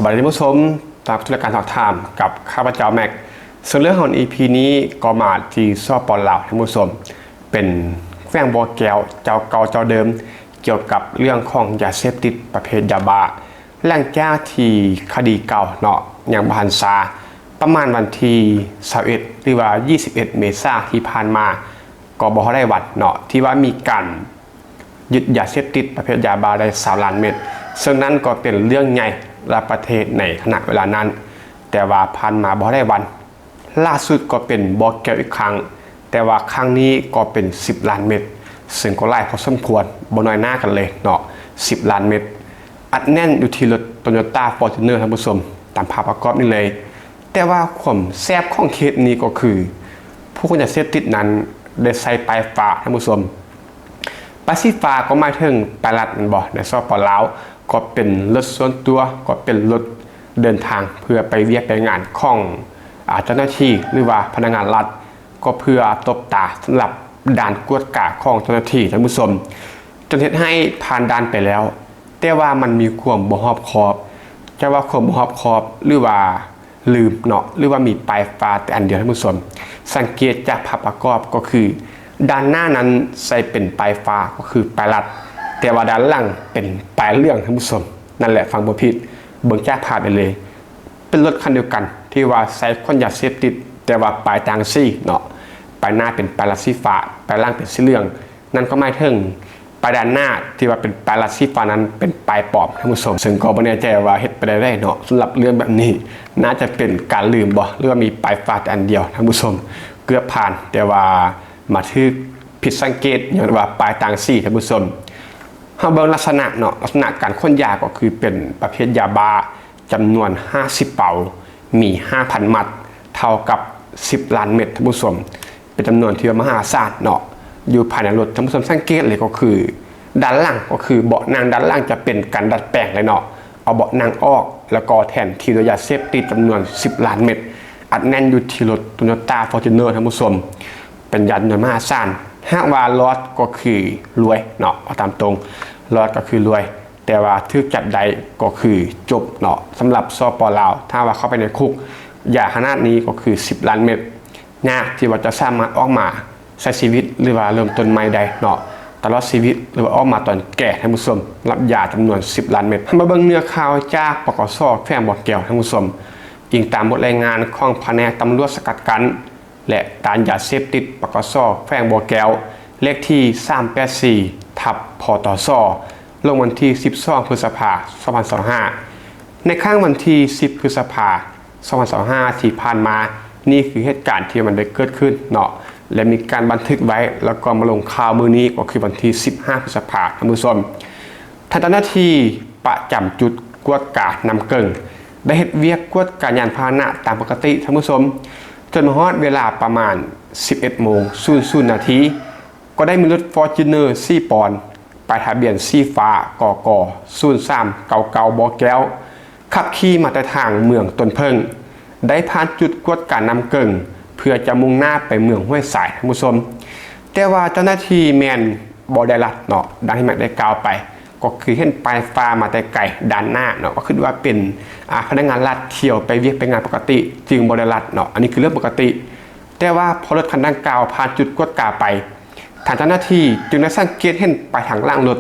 สวัสดีผู้ชมตามธุรการสอบถามกับข้าพเจ้าแม็กส่วนเรื่องของ EP นี้ก็มาที่สปลาวท่านผู้ชมเป็นแฝงบัวแก้วเจ้าเก่าเจ้าเดิมเกี่ยวกับเรื่องของยาเสพติดประเภทยาบ้าหลังจากที่คดีเก่าเนาะอย่างบานซาประมาณวันที่21หรือว่า21เมษายนที่ผ่านมาก็บ่ได้วัดเนาะที่ว่ามีการยึดยาเสพติดประเภทยาบ้าได้20 ล้านเม็ดซึ่งนั้นก็เป็นเรื่องใหญ่ระประเทศในขณะเวลานั้นแต่ว่าผ่านมาบ่ได้วันล่าสุดก็เป็นบ่อแก้วอีกครั้งแต่ว่าครั้งนี้ก็เป็น10 ล้านเม็ดซึ่งก็หลายพอสมควรบ่น้อยหน้ากันเลยเนาะ10 ล้านเม็ดอัดแน่นอยู่ที่รถ Toyota Fortuner ท่านผู้ชมตามภาพประกอบนี่เลยแต่ว่าความแซ่บของเคสนี้ก็คือผู้คนยาเสพติดนั้นได้ใส่ปลายฟ้าท่านผู้ชมปลายสีฟ้าก็หมายถึงปลายลัดบ่ในสปลาวก็เป็นรถส่วนตัวก็เป็นรถเดินทางเพื่อไปเวียกไปงานของเจ้าหน้าที่หรือว่าพนักงานรัฐก็เพื่อตบตาสำหรับด่านกวดกาของเจ้าหน้าที่ท่านผู้ชมจนเฮ็ดให้ผ่านด่านไปแล้วแต่ว่ามันมีความบ่รอบคอบจะว่าความบ่รอบคอบหรือว่าลืมเนาะหรือว่ามีปลายฟ้าแต่อันเดียวท่านผู้ชมสังเกตจากภาพประกอบก็คือด้านหน้านั้นใส่เป็นปลายฟ้าก็คือปลายลัดแต่ว่าด้านหลังเป็นปลายเรื่องท่านผู้ชมนั่นแหละฟังบ่ผิดเบิ่งจากภาพไปเลยเป็นรถคันเดียวกันที่ว่าใส่คนยาเสพติดแต่ว่าปลายต่างสีเนาะปลายหน้าเป็นปลายลัดสีฟ้าปลายล่างเป็นสีเหลืองนั่นก็หมายถึงปลายด้านหน้าที่ว่าเป็นปลายลัดสีฟ้านั้นเป็นปลายปลอมท่านผู้ชมซึ่งก็บ่แน่ใจว่าเฮ็ดไปได้เนาะสำหรับเรื่องแบบนี้น่าจะเป็นการลืมบ่หรือว่ามีปลายฟ้าแต่อันเดียวท่านผู้ชมเกือบผ่านแต่ว่ามาทึกผิดสังเกตอย่างว่าปลายต่างสีท่านผู้ชมเฮาเบิ่งลักษณะเนาะลักษณะการค้นยาก็คือเป็นประเภทยาบ้าจำนวน50เป๋ามี 5,000 มัดเท่ากับ10 ล้านเม็ดท่านผู้ชมเป็นจำนวนที่มหาศาลเนาะอยู่ภายในรถท่านผู้ชมสังเกตเลยก็คือด้านหลังก็คือเบาะนั่งด้านล่างจะเป็นการดัดแปลงเลยเนาะเอาเบาะนั่งออกแล้วก็แทนที่ด้วยยาเสพติดจำนวน10 ล้านเม็ดอัดแน่นอยู่ที่รถ Toyota Fortuner ท่านผู้ชมเป็นยาจำนวนมหาศาลหากว่ารอดก็คือรวยเนาะเอาตามตรงรอดก็คือรวยแต่ว่าทึกจับได้ก็คือจบเนาะสำหรับสปลาวถ้าว่าเข้าไปในคุกยาขนาดนี้ก็คือ10 ล้านเม็ดยากที่ว่าจะสามารถออกมาใช้ชีวิตหรือว่าเริ่มต้นใหม่ได้เนาะตลอดชีวิตหรือว่าออกมาตอนแก่ท่านผู้ชมรับยาจำนวน10 ล้านเม็ดมาเบิ่งเนื้อข่าวจากปกส.แขวงบ่อแก้วท่านผู้ชมอิงตามบทรายงานของแผนกตำรวจสกัดกั้นและต้านยาเสพติดปกส.แขวงบ่อแก้วเลขที่384/พตส.ลงวันที่12พฤษภาคม2025ในข้างวันที่10พฤษภาคม2025ที่ผ่านมานี่คือเหตุการณ์ที่มันได้เกิดขึ้นเนาะและมีการบันทึกไว้แล้วก็มาลงข่าวมื้อนี้ก็คือวันที่15พฤษภาคมท่านผู้ชมท่านเจ้าหน้าที่ประจำจุดกวดกาดนำเกิงได้เฮ็ดเวียกกวดกาดยานพาหนะตามปกติท่านผู้ชมจนฮอดเวลาประมาณ 11:00 น. ก็ได้มีรถ Fortuner 4 ปอนด์ป้ายทะเบียนสีฟ้ากก0399บ่อแก้วขับขี่มาแต่ทางเมืองต้นเพิ่งได้ผ่านจุดกวดการนำเกิงเพื่อจะมุ่งหน้าไปเมืองห้วยสายท่านผู้ชมแต่ว่าเจ้าหน้าที่แมนบ่ได้ลัดเนาะดังที่แม็กได้กล่าวไปก็คือเห็นปลายฟ้ามาแต่ไกลด้านหน้าเนาะก็คือว่าเป็นพนักงานรัฐเที่ยวไปเวียกไปงานปกติจึงบ่ได้ลัดเนาะอันนี้คือเรื่องปกติแต่ว่าพอรถคันดังกล่าวผ่านจุดกวดกาไปทางเจ้าหน้าที่จึงได้สังเกตเห็นปลายทางล่างรถ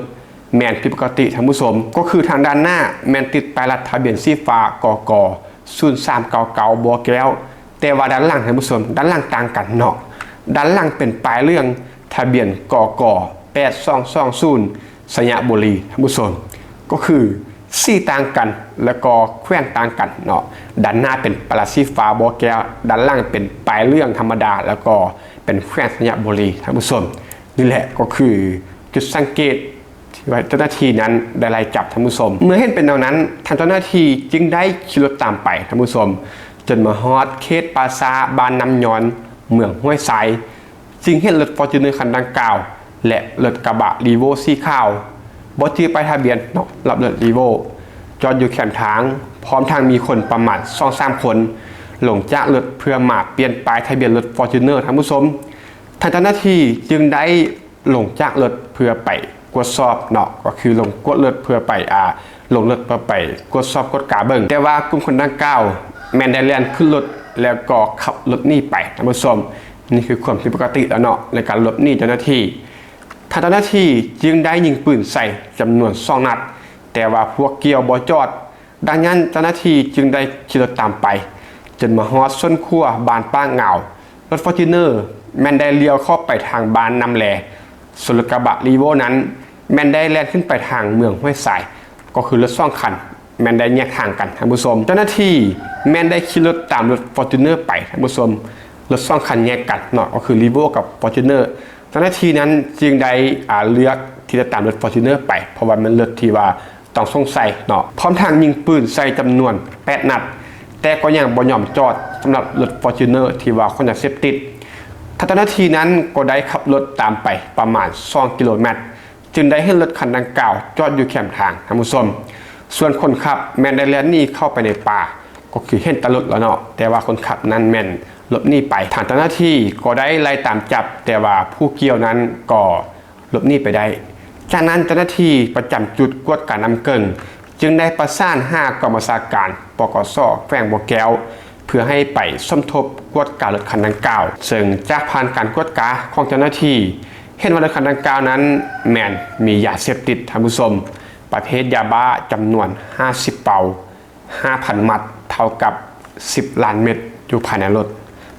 แมนผิดปกติท่านผู้ชมก็คือทางด้านหน้าแมนติดปลายลัดทะเบียนสีฟ้ากก0399บ่อแก้วแต่ว่าด้านหลังท่านผู้ชมด้านหลังต่างกันเนาะด้านหลังเป็นปลายเรื่องทะเบียนกก8220สยบุรีท่านผู้ชมก็คือสีต่างกันแล้วก็แขวงต่างกันเนาะด้านหน้าเป็นปลายลัดสีฟ้าบ่อแก้วด้านหลังเป็นปลายเรื่องธรรมดาแล้วก็เป็นแขวงสยบุรีท่านผู้ชมนี่แหละก็คือจุดสังเกตที่ว่าเจ้าหน้าที่นั้นได้ไล่จับท่านผู้ชมเมื่อเห็นเป็นดังนั้นทางเจ้าหน้าที่จึงได้ขี่รถตามไปท่านผู้ชมจนมาฮอดเขตปราสาบ้านน้ำย้อนเมืองห้วยสายจึงเห็นรถ Fortuner คันดังกล่าวและรถกระบะรีโวสีขาวบ่ถือป้ายทะเบียนเนาะรับรถรีโวจอดอยู่แคมทางพร้อมทางมีคนประมาณ 2-3 คนลงจากรถเพื่อมาเปลี่ยนป้ายทะเบียนรถ Fortuner ท่านผู้ชมทางเจ้าหน้าที่จึงได้ลงจากรถเพื่อไปกวดสอบเนาะก็คือลงกวดรถเพื่อไป ลงรถไปกดสอบกดกาเบิ่งแต่ว่ากลุ่มคนดังกล่าวแมนได้แล่นขึ้นรถแล้วก็ขับรถหนีไปท่านผู้ชมนี่คือความผิดปกติแล้วเนาะในการหลบหนีเจ้าหน้าที่ทางเจ้าหน้าที่จึงได้ยิงปืนใส่จำนวน2 นัดแต่ว่าพวกเกี่ยวบ่จอดดังนั้นเจ้าหน้าที่จึงได้ขี่รถตามไปจนมาฮอดส้นขั้วบานป้าเหงารถฟอร์จูเนอร์แมนได้เลี้ยวเข้าไปทางบ้านนำแลส่วนรถกระบะรีโวนั้นแมนได้แล่นขึ้นไปทางเมืองห้วยสายก็คือรถ2 คันแมนได้แยกทางกันท่านผู้ชมเจ้าหน้าที่แมนได้ขี่รถตามรถฟอร์จูเนอร์ไปท่านผู้ชมรถ2 คันแยกกันเนาะก็คือรีโวกับฟอร์จูเนอร์เจ้าหน้าที่นั้นจึงได้เลือกที่จะตามรถฟอร์จูเนอร์ไปเพราะว่ามันรถที่ว่าต้องสงสัยเนาะพร้อมทางยิงปืนใส่จำนวน8 นัดแต่ก็ยังบ่ยอมจอดสำหรับรถฟอร์จูเนอร์ที่ว่าคนอยากเสพติดเจ้าหน้าที่นั้นก็ได้ขับรถตามไปประมาณ2 กิโลเมตรจึงได้เห็นรถคันดังกล่าวจอดอยู่แคมทางท่านผู้ชมส่วนคนขับแมนได้แล่นหนีเข้าไปในป่าก็คือเห็นตลอดแล้วเนาะแต่ว่าคนขับนั้นแมนหลบหนีไปทางเจ้าหน้าที่ก็ได้ไล่ตามจับแต่ว่าผู้เกี่ยวนั้นก็หลบหนีไปได้จากนั้นเจ้าหน้าที่ประจำจุดกวดการน้ำเกิงจึงได้ประสาน5 กองบัญชาการปกส.แขวงบ่อแก้วเพื่อให้ไปสมทบกวดการรถคันดังกล่าวซึ่งจากผ่านการกวดกาของเจ้าหน้าที่เห็นว่ารถคันดังกล่าวนั้นแมนมียาเสพติดท่านผู้ชมประเภทยาบ้าจำนวน50 เป่า 5,000 มัดเท่ากับ10 ล้านเม็ดอยู่ภายในรถ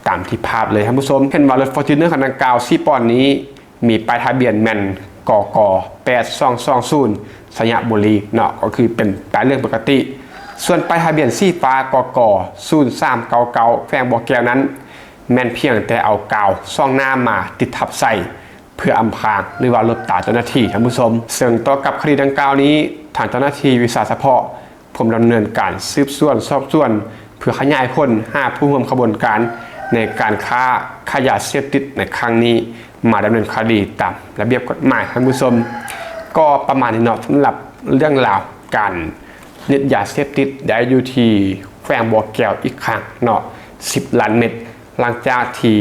ตามที่ภาพเลยท่านผู้ชมเห็นว่ารถฟอร์จูเนอร์คันดังกล่าว4 ปอนด์นี้มีป้ายทะเบียนแมนกก8220สระบุรีเนาะก็คือเป็นป้ายเรื่องปกติส่วนป้ายทะเบียนสีฟ้ากก0399แขวงบ่อแก้วนั้นแมนเพียงแต่เอากาวซ่องหน้ามาติดทับใส่เพื่ออำพรางหรือว่าลดตาเจ้าหน้าที่ท่านผู้ชมซึ่งต่อกับคดีดังกล่าวนี้ทางเจ้าหน้าที่วิสาเฉพาะผมดำเนินการสืบสวนสอบสวนเพื่อขยายผลหาผู้ร่วมขบวนการในการค้าขายยาเสพติดในครั้งนี้มาดำเนินคดีตามระเบียบกฎหมายท่านผู้ชมก็ประมาณนี้เนาะสำหรับเรื่องราวการยึดยาเสพติดได้อยู่ที่แขวงบ่อแก้วอีกครั้งเนาะ10 ล้านเม็ดหลังจากที่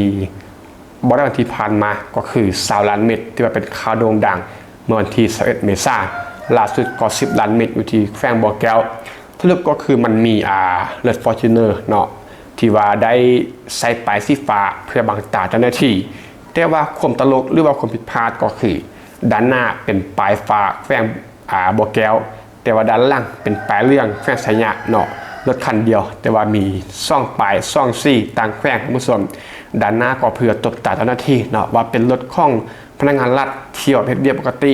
บริเวณที่ผ่านมาก็คือ20 ล้านเม็ดที่ว่าเป็นข่าวโด่งดังเมื่อวันที่21 เมษายนล่าสุดก็10 ล้านเม็ดอยู่ที่แขวงบ่อแก้วสรุปก็คือมันมีรถฟอร์จูเนอร์เนาะที่ว่าได้ใส่ป้ายสีฟ้าเพื่อบังตาเจ้าหน้าที่แต่ว่าความตลกหรือว่าความผิดพลาดก็คือด้านหน้าเป็นป้ายฟ้าแขวงบ่อแก้วแต่ว่าด้านล่างเป็นป้ายเรื่องแขวงสยามเนาะรถคันเดียวแต่ว่ามี2 ป้าย2 สีต่างแขวงท่านผู้ชมด้านหน้าก็เพื่อตบตาเจ้าหน้าที่เนาะว่าเป็นรถของพนักงานรัฐเที่ยวเรียบปกติ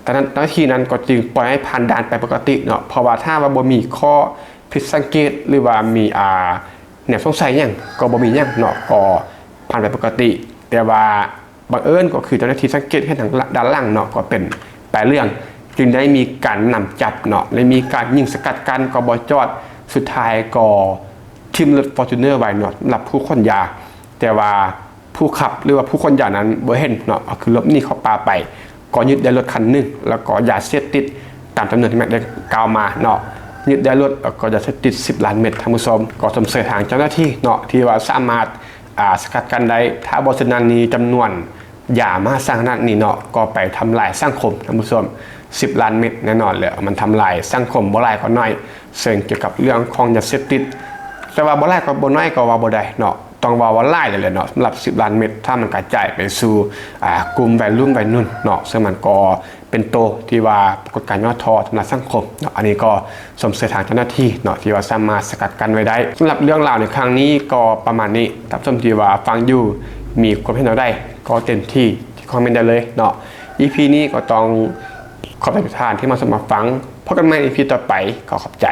แต่นั้นเจ้าหน้าที่นั้นก็จึงปล่อยให้ผ่านด่านไปปกติเนาะเพราะว่าถ้าว่าบ่มีข้อผิดสังเกตหรือว่ามีเนี่ยสงสัยอย่างก็บ่มีอย่างเนาะก็ผ่านไปปกติแต่ว่าบังเอิญก็คือเจ้าหน้าที่สังเกตเห็นทางด้านล่างเนาะก็เป็นปลายเรื่องจึงได้มีการนำจับเนาะและมีการยิงสกัดกันก็บ่จอดสุดท้ายก็ทิ่มรถฟอร์จูเนอร์ไว้เนาะสำหรับผู้ขนยาแต่ว่าผู้ขับหรือว่าผู้ขนยานั้นบ่เห็นเนาะคือหลบหนีเข้าป่าไปก็ยึดได้รถคันนึงแล้วก็ยาเสพติดตามจำนวนที่แม่ได้กล่าวมาเนาะยึดได้รถก็จะติด10 ล้านเม็ดท่านผู้ชมก็สมเสด็จทางเจ้าหน้าที่เนาะที่ว่าสามารถสกัดกันได้ถ้าบริษัทนั้นนี้จำนวนอย่ามาสร้างนั้นนี่เนาะก็ไปทำลายสังคมท่านผู้ชม10 ล้านเม็ดแน่นอนเลยมันทำลายสังคมบ่หลายก็น้อยซึ่งเกี่ยวกับเรื่องของยาเสพติดแต่ว่าบ่หลายก็บ่น้อยก็ว่าบ่ได้เนาะต้องว่าหลายเลยเนาะสำหรับ10 ล้านเม็ดถ้ามันกระจายไปสู่กลุ่มวัยรุ่นเนาะซึ่งมันก็เป็นโตที่ว่าปรากฏการณ์ย่อท้อสำหรับสังคมเนาะอันนี้ก็สมเสด็จทางเจ้าหน้าที่เนาะที่ว่าสามารถสกัดกันไว้ได้สำหรับเรื่องราวในครั้งนี้ก็ประมาณนี้ท่านผู้ชมที่ว่าฟังอยู่มีความเห็นเอาได้ก็เต็มที่คอมเมนต์ได้เลยเนาะ EP นี้ก็ต้องขอบคุณทุกท่านที่มาสมัครฟังพบกันใหม่ EP ต่อไปขอขอบใจ